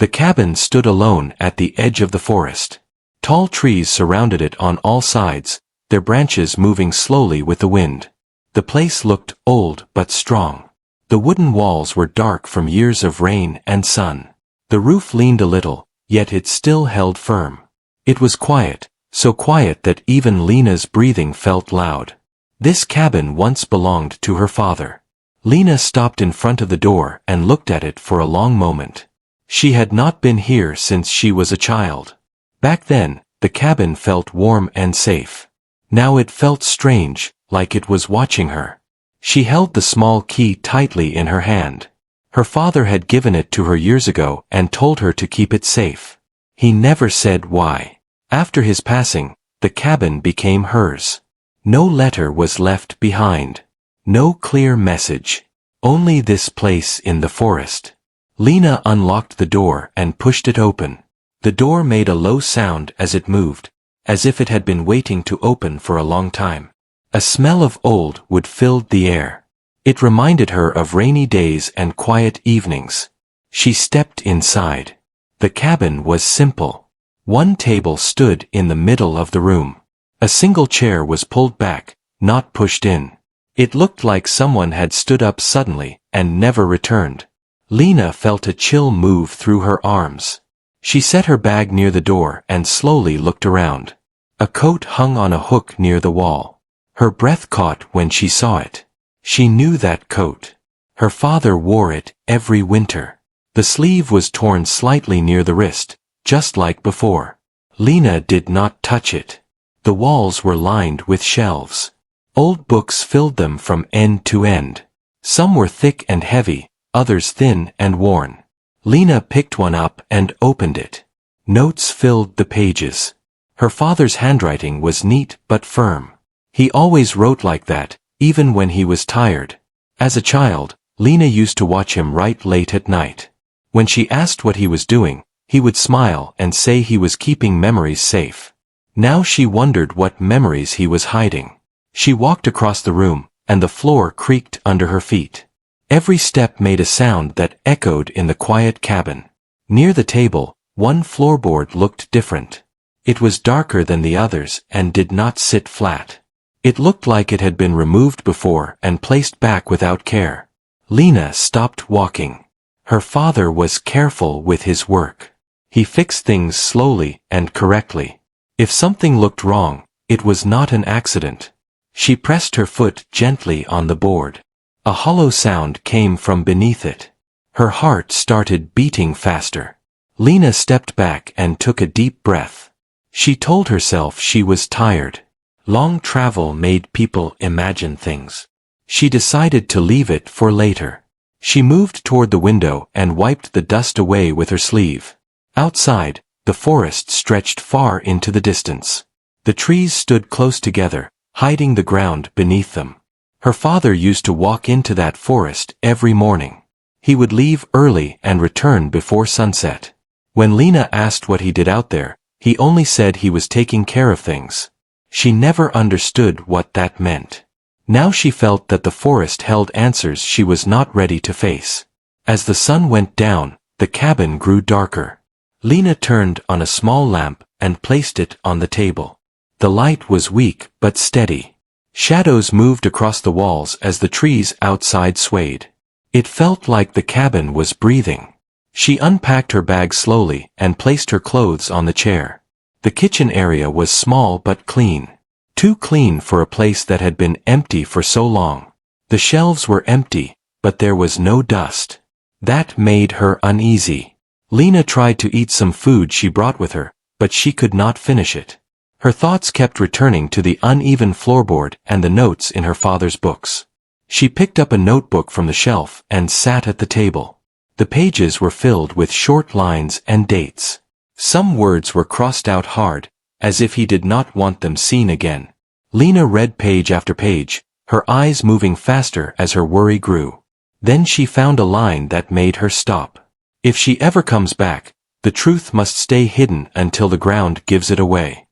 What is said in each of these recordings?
The cabin stood alone at the edge of the forest. Tall trees surrounded it on all sides, their branches moving slowly with the wind. The place looked old but strong. The wooden walls were dark from years of rain and sun. The roof leaned a little, yet it still held firm. It was quiet, so quiet that even Lena's breathing felt loud. This cabin once belonged to her father. Lena stopped in front of the door and looked at it for a long moment. She had not been here since she was a child. Back then, the cabin felt warm and safe. Now it felt strange, like it was watching her. She held the small key tightly in her hand. Her father had given it to her years ago and told her to keep it safe. He never said why. After his passing, the cabin became hers. No letter was left behind. No clear message. Only this place in the forest. Lena unlocked the door and pushed it open. The door made a low sound as it moved, as if it had been waiting to open for a long time. A smell of old wood filled the air. It reminded her of rainy days and quiet evenings. She stepped inside. The cabin was simple. One table stood in the middle of the room. A single chair was pulled back, not pushed in. It looked like someone had stood up suddenly and never returned. Lena felt a chill move through her arms. She set her bag near the door and slowly looked around. A coat hung on a hook near the wall. Her breath caught when she saw it. She knew that coat. Her father wore it every winter. The sleeve was torn slightly near the wrist, just like before. Lena did not touch it. The walls were lined with shelves. Old books filled them from end to end. Some were thick and heavy, others thin and worn. Lena picked one up and opened it. Notes filled the pages. Her father's handwriting was neat but firm. He always wrote like that, even when he was tired. As a child, Lena used to watch him write late at night. When she asked what he was doing, he would smile and say he was keeping memories safe. Now she wondered what memories he was hiding. She walked across the room, and the floor creaked under her feet. Every step made a sound that echoed in the quiet cabin. Near the table, one floorboard looked different. It was darker than the others and did not sit flat. It looked like it had been removed before and placed back without care. Lena stopped walking. Her father was careful with his work. He fixed things slowly and correctly. If something looked wrong, it was not an accident. She pressed her foot gently on the board. A hollow sound came from beneath it. Her heart started beating faster. Lena stepped back and took a deep breath. She told herself she was tired. Long travel made people imagine things. She decided to leave it for later. She moved toward the window and wiped the dust away with her sleeve. Outside, the forest stretched far into the distance. The trees stood close together, hiding the ground beneath them. Her father used to walk into that forest every morning. He would leave early and return before sunset. When Lena asked what he did out there, he only said he was taking care of things. She never understood what that meant. Now she felt that the forest held answers she was not ready to face. As the sun went down, the cabin grew darker. Lena turned on a small lamp and placed it on the table. The light was weak but steady. Shadows moved across the walls as the trees outside swayed. It felt like the cabin was breathing. She unpacked her bag slowly and placed her clothes on the chair. The kitchen area was small but clean. Too clean for a place that had been empty for so long. The shelves were empty, but there was no dust. That made her uneasy. Lena tried to eat some food she brought with her, but she could not finish it. Her thoughts kept returning to the uneven floorboard and the notes in her father's books. She picked up a notebook from the shelf and sat at the table. The pages were filled with short lines and dates. Some words were crossed out hard, as if he did not want them seen again. Lena read page after page, her eyes moving faster as her worry grew. Then she found a line that made her stop. If she ever comes back, the truth must stay hidden until the ground gives it away.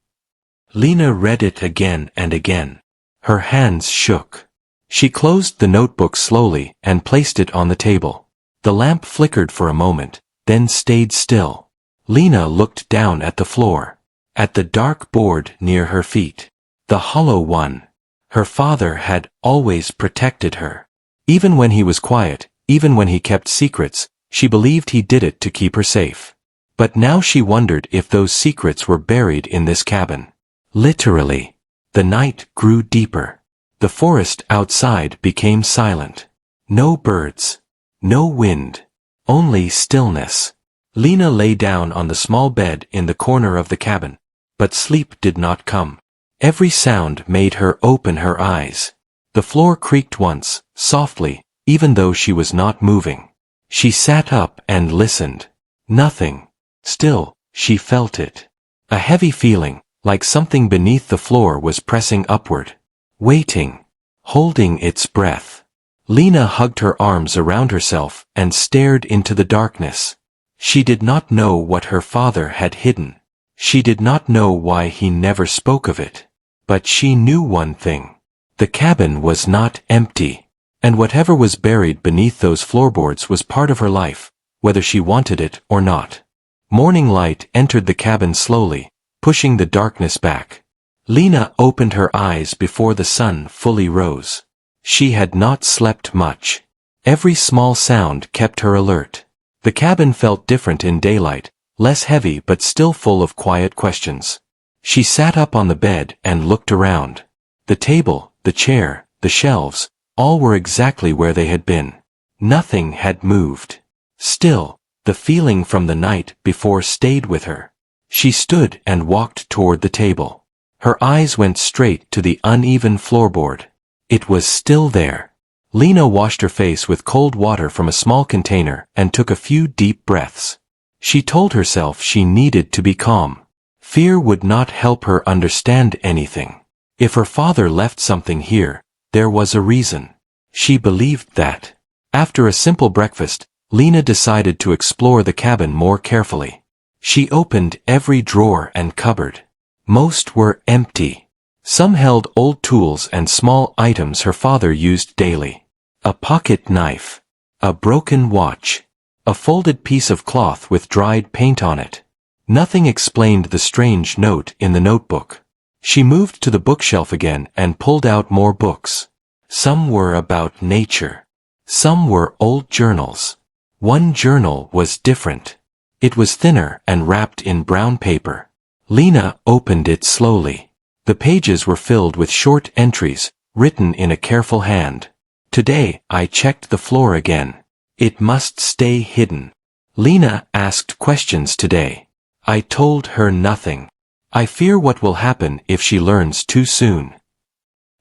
Lena read it again and again. Her hands shook. She closed the notebook slowly and placed it on the table. The lamp flickered for a moment, then stayed still. Lena looked down at the floor, at the dark board near her feet. The hollow one. Her father had always protected her. Even when he was quiet, even when he kept secrets, she believed he did it to keep her safe. But now she wondered if those secrets were buried in this cabin. Literally. The night grew deeper. The forest outside became silent. No birds. No wind. Only stillness. Lena lay down on the small bed in the corner of the cabin. But sleep did not come. Every sound made her open her eyes. The floor creaked once, softly, even though she was not moving. She sat up and listened. Nothing. Still, she felt it. A heavy feeling, like something beneath the floor was pressing upward. Waiting. Holding its breath. Lena hugged her arms around herself and stared into the darkness. She did not know what her father had hidden. She did not know why he never spoke of it. But she knew one thing. The cabin was not empty. And whatever was buried beneath those floorboards was part of her life, whether she wanted it or not. Morning light entered the cabin slowly, pushing the darkness back. Lena opened her eyes before the sun fully rose. She had not slept much. Every small sound kept her alert. The cabin felt different in daylight, less heavy but still full of quiet questions. She sat up on the bed and looked around. The table, the chair, the shelves, all were exactly where they had been. Nothing had moved. Still, the feeling from the night before stayed with her. She stood and walked toward the table. Her eyes went straight to the uneven floorboard. It was still there. Lena washed her face with cold water from a small container and took a few deep breaths. She told herself she needed to be calm. Fear would not help her understand anything. If her father left something here, there was a reason. She believed that. After a simple breakfast, Lena decided to explore the cabin more carefully. She opened every drawer and cupboard. Most were empty. Some held old tools and small items her father used daily. A pocket knife. A broken watch. A folded piece of cloth with dried paint on it. Nothing explained the strange note in the notebook. She moved to the bookshelf again and pulled out more books. Some were about nature. Some were old journals. One journal was different. It was thinner and wrapped in brown paper. Lena opened it slowly. The pages were filled with short entries, written in a careful hand. Today, I checked the floor again. It must stay hidden. Lena asked questions today. I told her nothing. I fear what will happen if she learns too soon.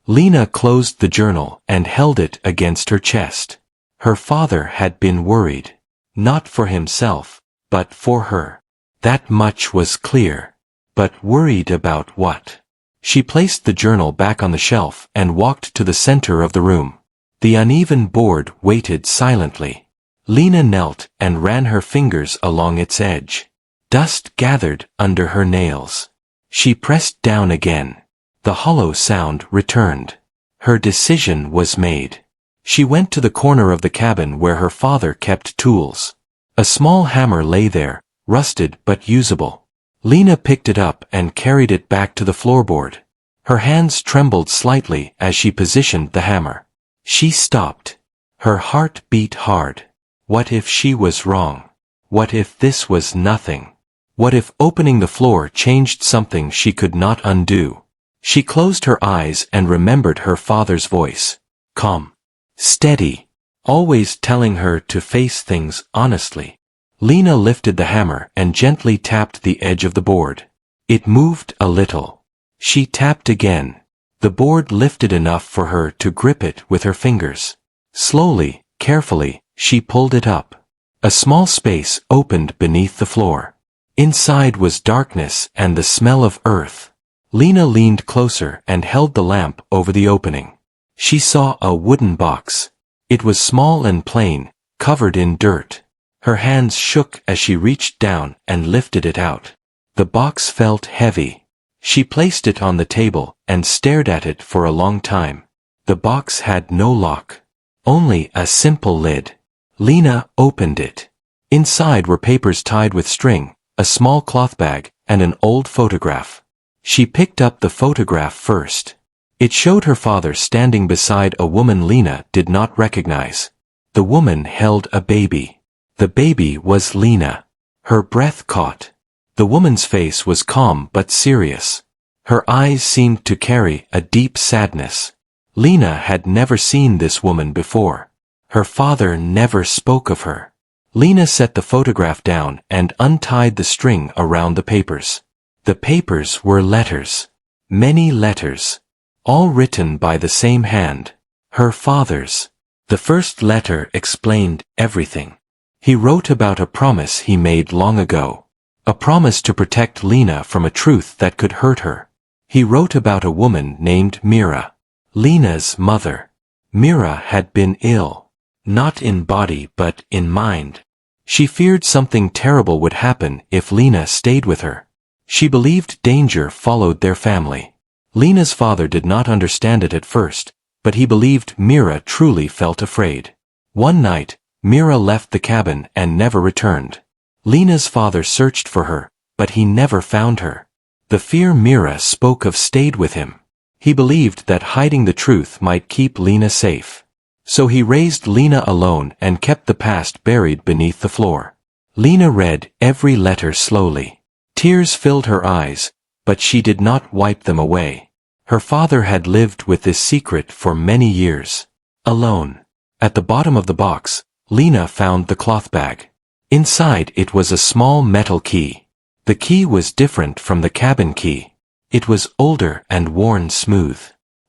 Lena closed the journal and held it against her chest. Her father had been worried. Not for himself, but for her. That much was clear. But worried about what? She placed the journal back on the shelf and walked to the center of the room. The uneven board waited silently. Lena knelt and ran her fingers along its edge. Dust gathered under her nails. She pressed down again. The hollow sound returned. Her decision was made. She went to the corner of the cabin where her father kept tools. A small hammer lay there, rusted but usable. Lena picked it up and carried it back to the floorboard. Her hands trembled slightly as she positioned the hammer. She stopped. Her heart beat hard. What if she was wrong? What if this was nothing? What if opening the floor changed something she could not undo? She closed her eyes and remembered her father's voice. Calm. Steady. Always telling her to face things honestly. Lena lifted the hammer and gently tapped the edge of the board. It moved a little. She tapped again. The board lifted enough for her to grip it with her fingers. Slowly, carefully, she pulled it up. A small space opened beneath the floor. Inside was darkness and the smell of earth. Lena leaned closer and held the lamp over the opening. She saw a wooden box. It was small and plain, covered in dirt. Her hands shook as she reached down and lifted it out. The box felt heavy. She placed it on the table and stared at it for a long time. The box had no lock. Only a simple lid. Lena opened it. Inside were papers tied with string, a small cloth bag, and an old photograph. She picked up the photograph first. It showed her father standing beside a woman Lena did not recognize. The woman held a baby. The baby was Lena. Her breath caught. The woman's face was calm but serious. Her eyes seemed to carry a deep sadness. Lena had never seen this woman before. Her father never spoke of her. Lena set the photograph down and untied the string around the papers. The papers were letters. Many letters. All written by the same hand. Her father's. The first letter explained everything. He wrote about a promise he made long ago. A promise to protect Lena from a truth that could hurt her. He wrote about a woman named Mira. Lena's mother. Mira had been ill. Not in body but in mind. She feared something terrible would happen if Lena stayed with her. She believed danger followed their family. Lena's father did not understand it at first, but he believed Mira truly felt afraid. One night, Mira left the cabin and never returned. Lena's father searched for her, but he never found her. The fear Mira spoke of stayed with him. He believed that hiding the truth might keep Lena safe. So he raised Lena alone and kept the past buried beneath the floor. Lena read every letter slowly. Tears filled her eyes, but she did not wipe them away. Her father had lived with this secret for many years. Alone. At the bottom of the box, Lena found the cloth bag. Inside it was a small metal key. The key was different from the cabin key. It was older and worn smooth.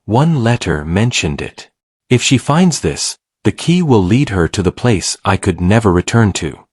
One letter mentioned it. If she finds this, the key will lead her to the place I could never return to.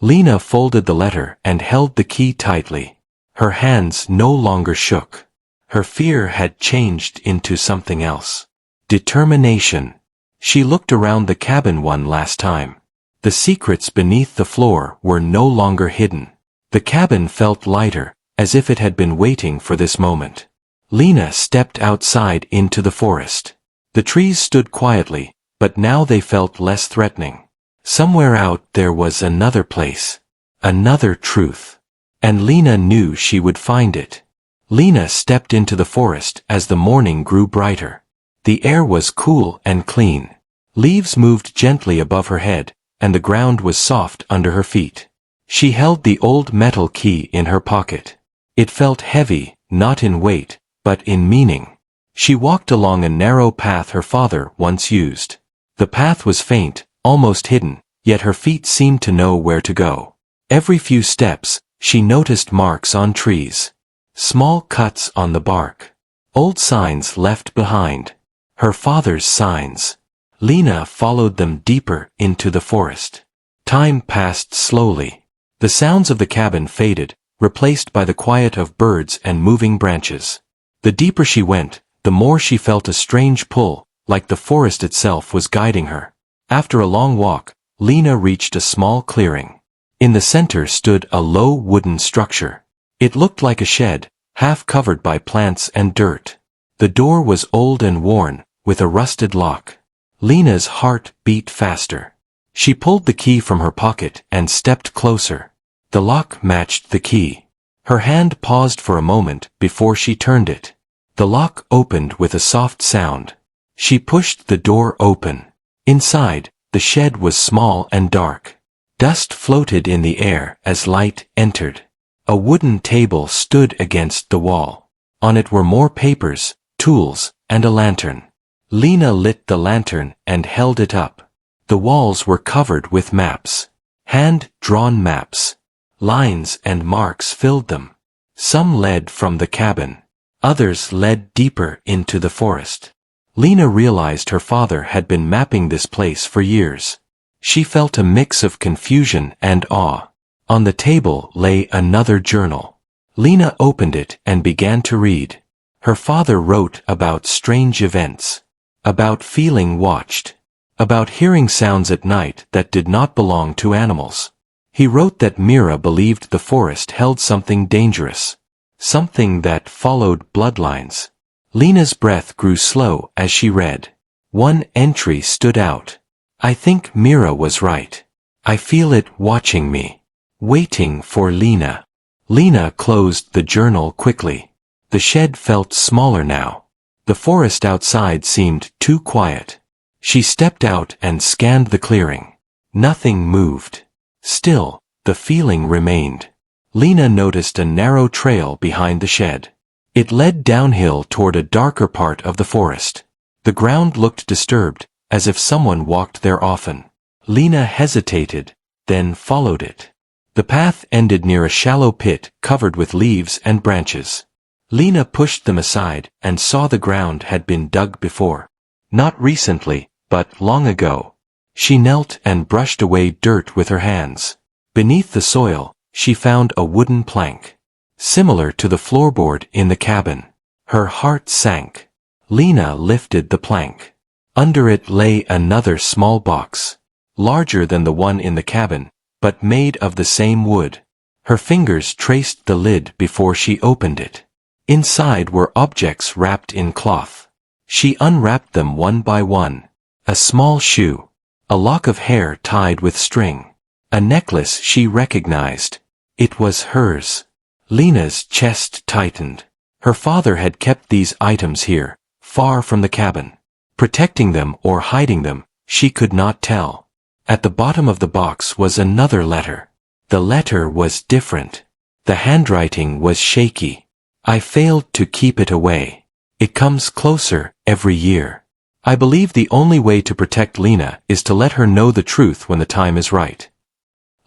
Lena folded the letter and held the key tightly. Her hands no longer shook. Her fear had changed into something else. Determination. She looked around the cabin one last time. The secrets beneath the floor were no longer hidden. The cabin felt lighter, as if it had been waiting for this moment. Lena stepped outside into the forest. The trees stood quietly, but now they felt less threatening. Somewhere out there was another place. Another truth. And Lena knew she would find it. Lena stepped into the forest as the morning grew brighter. The air was cool and clean. Leaves moved gently above her head, and the ground was soft under her feet. She held the old metal key in her pocket. It felt heavy, not in weight, but in meaning. She walked along a narrow path her father once used. The path was faint, almost hidden, yet her feet seemed to know where to go. Every few steps, she noticed marks on trees. Small cuts on the bark. Old signs left behind. Her father's signs. Lena followed them deeper into the forest. Time passed slowly. The sounds of the cabin faded, replaced by the quiet of birds and moving branches. The deeper she went, the more she felt a strange pull, like the forest itself was guiding her. After a long walk, Lena reached a small clearing. In the center stood a low wooden structure. It looked like a shed, half covered by plants and dirt. The door was old and worn, with a rusted lock. Lena's heart beat faster. She pulled the key from her pocket and stepped closer. The lock matched the key. Her hand paused for a moment before she turned it. The lock opened with a soft sound. She pushed the door open. Inside, the shed was small and dark. Dust floated in the air as light entered. A wooden table stood against the wall. On it were more papers, tools, and a lantern. Lena lit the lantern and held it up. The walls were covered with maps. Hand-drawn maps. Lines and marks filled them. Some led from the cabin. Others led deeper into the forest. Lena realized her father had been mapping this place for years. She felt a mix of confusion and awe. On the table lay another journal. Lena opened it and began to read. Her father wrote about strange events. About feeling watched. About hearing sounds at night that did not belong to animals. He wrote that Mira believed the forest held something dangerous. Something that followed bloodlines. Lena's breath grew slow as she read. One entry stood out. I think Mira was right. I feel it watching me. Waiting for Lena. Lena closed the journal quickly. The shed felt smaller now. The forest outside seemed too quiet. She stepped out and scanned the clearing. Nothing moved. Still, the feeling remained. Lena noticed a narrow trail behind the shed. It led downhill toward a darker part of the forest. The ground looked disturbed, as if someone walked there often. Lena hesitated, then followed it. The path ended near a shallow pit covered with leaves and branches. Lena pushed them aside and saw the ground had been dug before. Not recently, but long ago. She knelt and brushed away dirt with her hands. Beneath the soil, she found a wooden plank, similar to the floorboard in the cabin. Her heart sank. Lena lifted the plank. Under it lay another small box, larger than the one in the cabin, but made of the same wood. Her fingers traced the lid before she opened it. Inside were objects wrapped in cloth. She unwrapped them one by one. A small shoe. A lock of hair tied with string. A necklace she recognized. It was hers. Lena's chest tightened. Her father had kept these items here, far from the cabin. Protecting them or hiding them, she could not tell. At the bottom of the box was another letter. The letter was different. The handwriting was shaky. I failed to keep it away. It comes closer every year. I believe the only way to protect Lena is to let her know the truth when the time is right.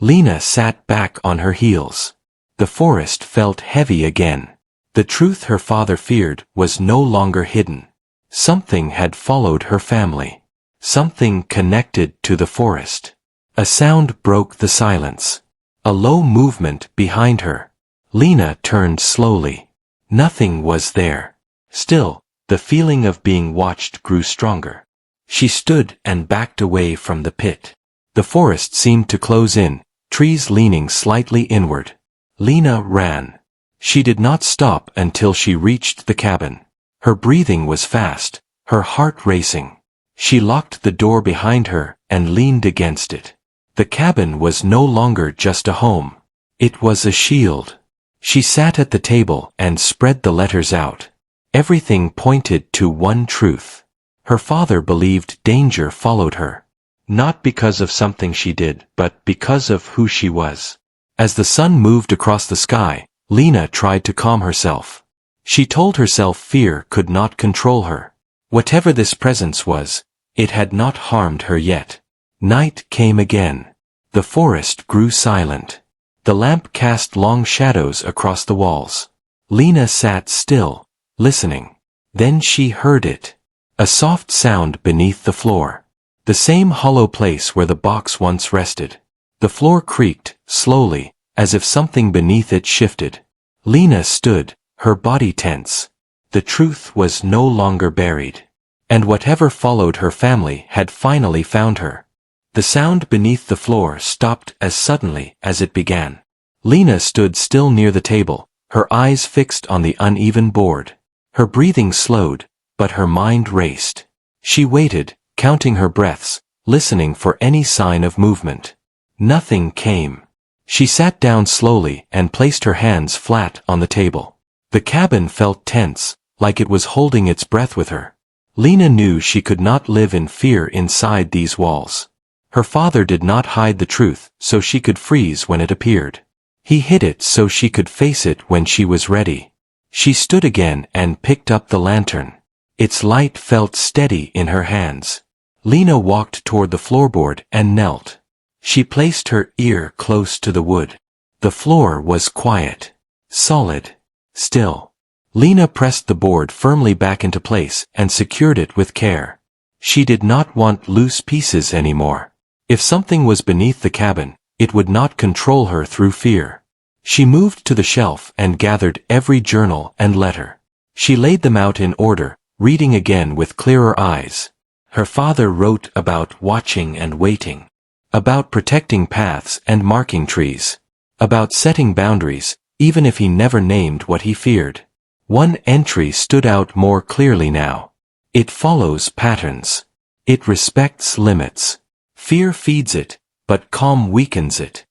Lena sat back on her heels. The forest felt heavy again. The truth her father feared was no longer hidden. Something had followed her family. Something connected to the forest. A sound broke the silence. A low movement behind her. Lena turned slowly. Nothing was there. Still, the feeling of being watched grew stronger. She stood and backed away from the pit. The forest seemed to close in, trees leaning slightly inward. Lena ran. She did not stop until she reached the cabin. Her breathing was fast, her heart racing. She locked the door behind her and leaned against it. The cabin was no longer just a home. It was a shield. She sat at the table and spread the letters out. Everything pointed to one truth. Her father believed danger followed her. Not because of something she did, but because of who she was. As the sun moved across the sky, Lena tried to calm herself. She told herself fear could not control her. Whatever this presence was, it had not harmed her yet. Night came again. The forest grew silent. The lamp cast long shadows across the walls. Lena sat still, listening. Then she heard it. A soft sound beneath the floor. The same hollow place where the box once rested. The floor creaked, slowly, as if something beneath it shifted. Lena stood, her body tense. The truth was no longer buried. And whatever followed her family had finally found her. The sound beneath the floor stopped as suddenly as it began. Lena stood still near the table, her eyes fixed on the uneven board. Her breathing slowed, but her mind raced. She waited, counting her breaths, listening for any sign of movement. Nothing came. She sat down slowly and placed her hands flat on the table. The cabin felt tense, like it was holding its breath with her. Lena knew she could not live in fear inside these walls. Her father did not hide the truth so she could freeze when it appeared. He hid it so she could face it when she was ready. She stood again and picked up the lantern. Its light felt steady in her hands. Lena walked toward the floorboard and knelt. She placed her ear close to the wood. The floor was quiet, solid, still. Lena pressed the board firmly back into place and secured it with care. She did not want loose pieces anymore. If something was beneath the cabin, it would not control her through fear. She moved to the shelf and gathered every journal and letter. She laid them out in order, reading again with clearer eyes. Her father wrote about watching and waiting. About protecting paths and marking trees. About setting boundaries, even if he never named what he feared. One entry stood out more clearly now. It follows patterns. It respects limits. Fear feeds it, but calm weakens it.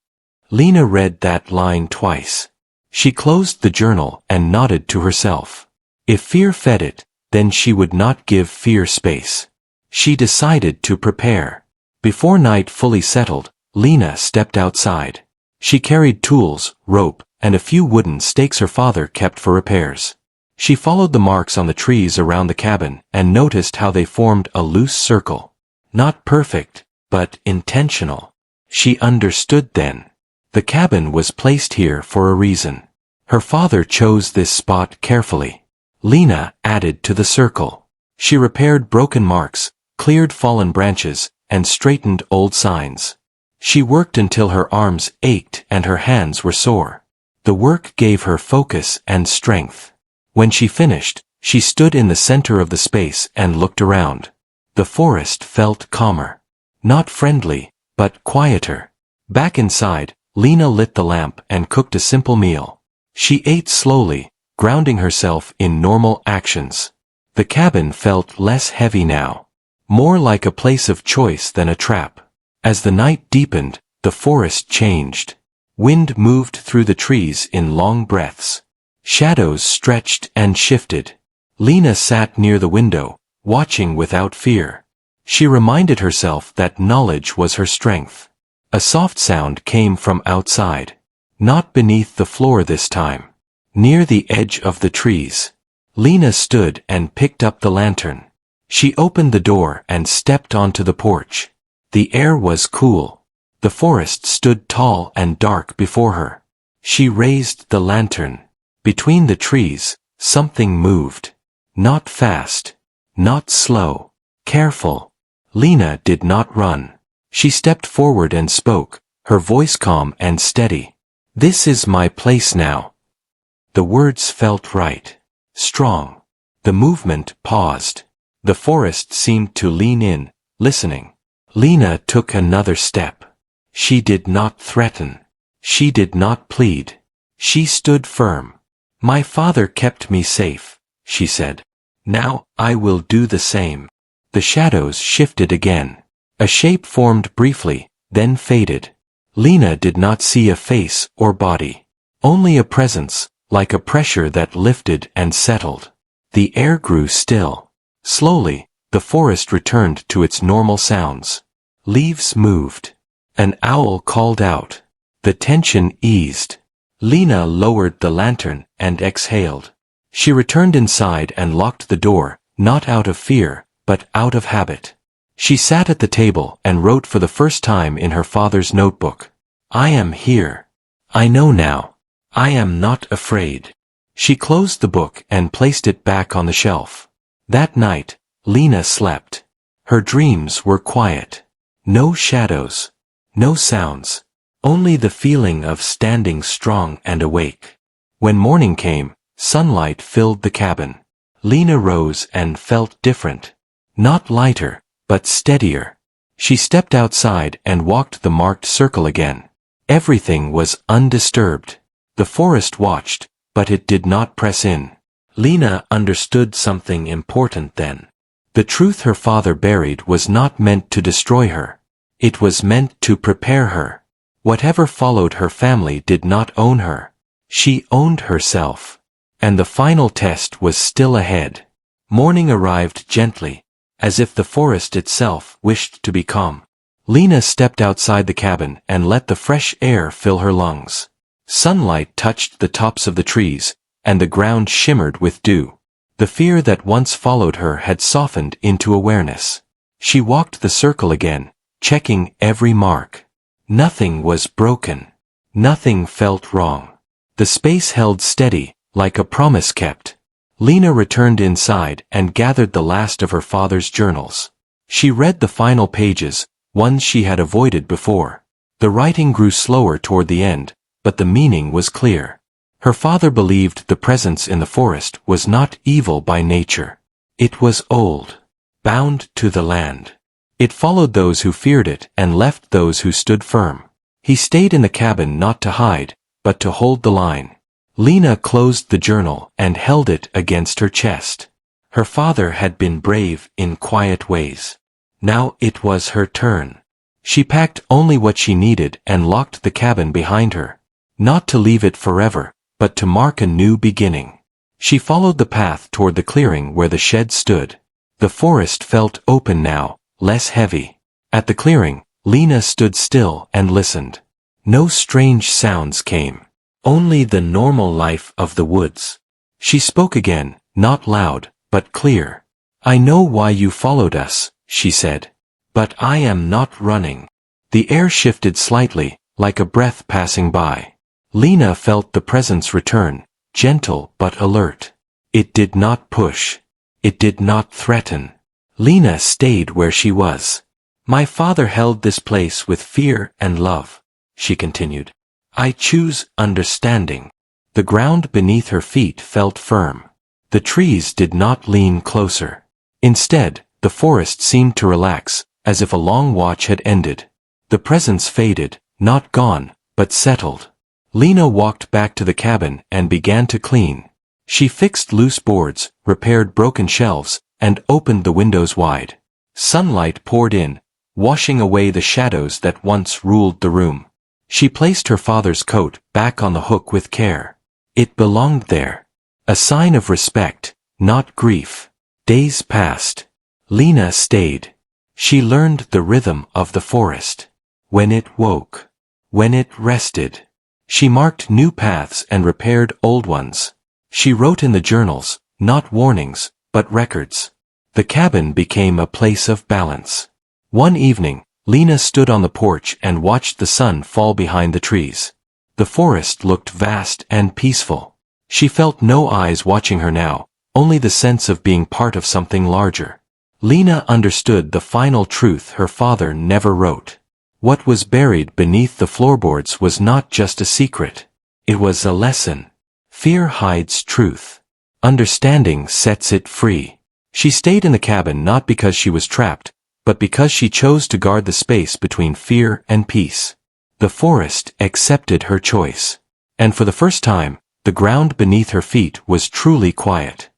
Lena read that line twice. She closed the journal and nodded to herself. If fear fed it, then she would not give fear space. She decided to prepare. Before night fully settled, Lena stepped outside. She carried tools, rope, and a few wooden stakes her father kept for repairs. She followed the marks on the trees around the cabin and noticed how they formed a loose circle. Not perfect, but intentional. She understood then. The cabin was placed here for a reason. Her father chose this spot carefully. Lena added to the circle. She repaired broken marks, cleared fallen branches, and straightened old signs. She worked until her arms ached and her hands were sore. The work gave her focus and strength. When she finished, she stood in the center of the space and looked around. The forest felt calmer. Not friendly, but quieter. Back inside, Lena lit the lamp and cooked a simple meal. She ate slowly, grounding herself in normal actions. The cabin felt less heavy now. More like a place of choice than a trap. As the night deepened, the forest changed. Wind moved through the trees in long breaths. Shadows stretched and shifted. Lena sat near the window, watching without fear. She reminded herself that knowledge was her strength. A soft sound came from outside. Not beneath the floor this time. Near the edge of the trees. Lena stood and picked up the lantern. She opened the door and stepped onto the porch. The air was cool. The forest stood tall and dark before her. She raised the lantern. Between the trees, something moved. Not fast. Not slow. Careful. Lena did not run. She stepped forward and spoke, her voice calm and steady. "This is my place now." The words felt right. Strong. The movement paused. The forest seemed to lean in, listening. Lena took another step. She did not threaten. She did not plead. She stood firm. "My father kept me safe," she said. "Now, I will do the same." The shadows shifted again. A shape formed briefly, then faded. Lena did not see a face or body. Only a presence, like a pressure that lifted and settled. The air grew still. Slowly, the forest returned to its normal sounds. Leaves moved. An owl called out. The tension eased. Lena lowered the lantern and exhaled. She returned inside and locked the door, not out of fear, but out of habit. She sat at the table and wrote for the first time in her father's notebook. "I am here. I know now. I am not afraid." She closed the book and placed it back on the shelf. That night, Lena slept. Her dreams were quiet. No shadows. No sounds. Only the feeling of standing strong and awake. When morning came, sunlight filled the cabin. Lena rose and felt different. Not lighter, but steadier. She stepped outside and walked the marked circle again. Everything was undisturbed. The forest watched, but it did not press in. Lena understood something important then. The truth her father buried was not meant to destroy her. It was meant to prepare her. Whatever followed her family did not own her. She owned herself. And the final test was still ahead. Morning arrived gently, as if the forest itself wished to be calm. Lena stepped outside the cabin and let the fresh air fill her lungs. Sunlight touched the tops of the trees, and the ground shimmered with dew. The fear that once followed her had softened into awareness. She walked the circle again, checking every mark. Nothing was broken. Nothing felt wrong. The space held steady, like a promise kept. Lena returned inside and gathered the last of her father's journals. She read the final pages, ones she had avoided before. The writing grew slower toward the end, but the meaning was clear. Her father believed the presence in the forest was not evil by nature. It was old, bound to the land. It followed those who feared it and left those who stood firm. He stayed in the cabin not to hide, but to hold the line. Lena closed the journal and held it against her chest. Her father had been brave in quiet ways. Now it was her turn. She packed only what she needed and locked the cabin behind her. Not to leave it forever, but to mark a new beginning. She followed the path toward the clearing where the shed stood. The forest felt open now, less heavy. At the clearing, Lena stood still and listened. No strange sounds came. Only the normal life of the woods. She spoke again, not loud, but clear. "I know why you followed us," she said. "But I am not running." The air shifted slightly, like a breath passing by. Lena felt the presence return, gentle but alert. It did not push. It did not threaten. Lena stayed where she was. "My father held this place with fear and love," she continued. "I choose understanding." The ground beneath her feet felt firm. The trees did not lean closer. Instead, the forest seemed to relax, as if a long watch had ended. The presence faded, not gone, but settled. Lena walked back to the cabin and began to clean. She fixed loose boards, repaired broken shelves, and opened the windows wide. Sunlight poured in, washing away the shadows that once ruled the room. She placed her father's coat back on the hook with care. It belonged there. A sign of respect, not grief. Days passed. Lena stayed. She learned the rhythm of the forest. When it woke. When it rested. She marked new paths and repaired old ones. She wrote in the journals, not warnings, but records. The cabin became a place of balance. One evening, Lena stood on the porch and watched the sun fall behind the trees. The forest looked vast and peaceful. She felt no eyes watching her now, only the sense of being part of something larger. Lena understood the final truth her father never wrote. What was buried beneath the floorboards was not just a secret. It was a lesson. Fear hides truth. Understanding sets it free. She stayed in the cabin not because she was trapped, but because she chose to guard the space between fear and peace. The forest accepted her choice. And for the first time, the ground beneath her feet was truly quiet.